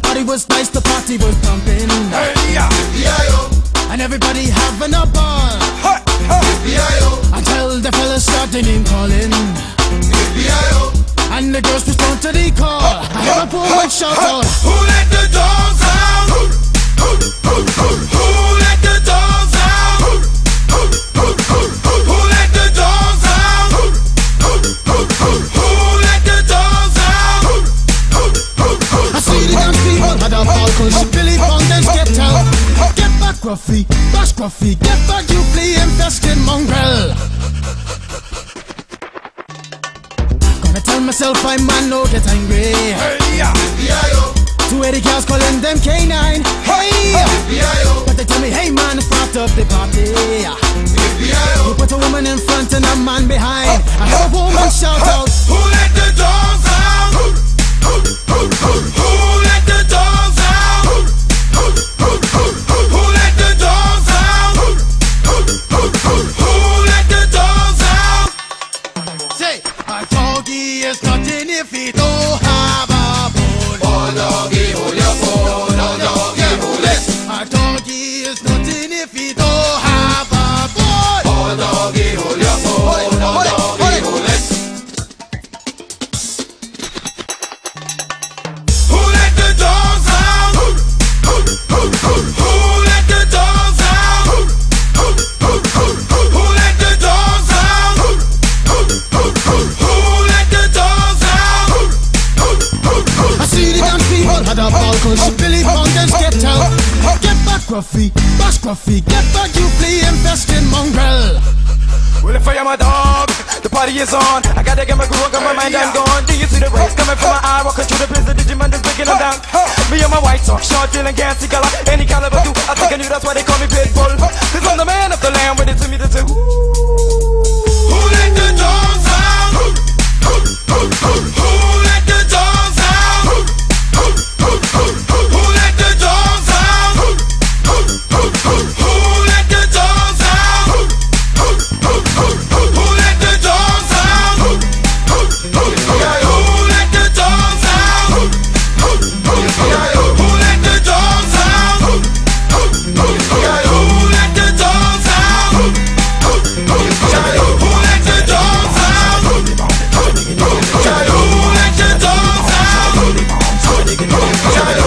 party was nice, the party was pumping. Hey, yeah. And everybody having a ball. Hey, hey. Until the fellas started name calling. And the girls respond to the call. I hear a poor one shout out, Who let the dogs out? Who let the dogs out? Who let the dogs out? Who let the dogs out? I see the young people had a ball, cause Billy Fountains get out. Get back Gruffy, bash Gruffy, get back you flea infested mongrel. Gonna tell myself I man no get angry. Hey, yeah. 280 cows calling them K9. Hey, but they tell me, hey man, start up the party. You put a woman in front and a man behind. I heard a woman shout out, Who let the dogs out? Who let the dogs out? Who let the dogs out? Who let the dogs out? say, a doggy is nothing if he don't have a bone. Oh doggy, hold your phone. Oh doggy, hold it. A doggy is nothing if he don't have a bone. Oh doggy, hold your phone. Oh doggy, hold it. Who let the dogs out? Who let the dogs out? Who let the dogs out? Who let the dogs out? I see the young people had a ball, cause Billy Fountains get out. Get back Gruffy, bash Gruffy, get back you flea infested mongrel. Well, if I am a dog, the party is on. I gotta get my groove on, got my mind, I'm gone. Do you see the rays coming from my eye? Walking through the prison, Digimon is breaking them down. Me and my white talk, short, dealing, gassy color. Any caliber do, I think I knew that's why they call me Pitbull. Cause I'm the man of the land, with it to me to do. Who let the dogs out? Who let the dogs out? Who let the dogs out? Who let the dogs out? Who let the dogs out? Who let the dogs out? Who let the dogs out? Who let the dogs out? Who let the dogs out? Who let the dogs out?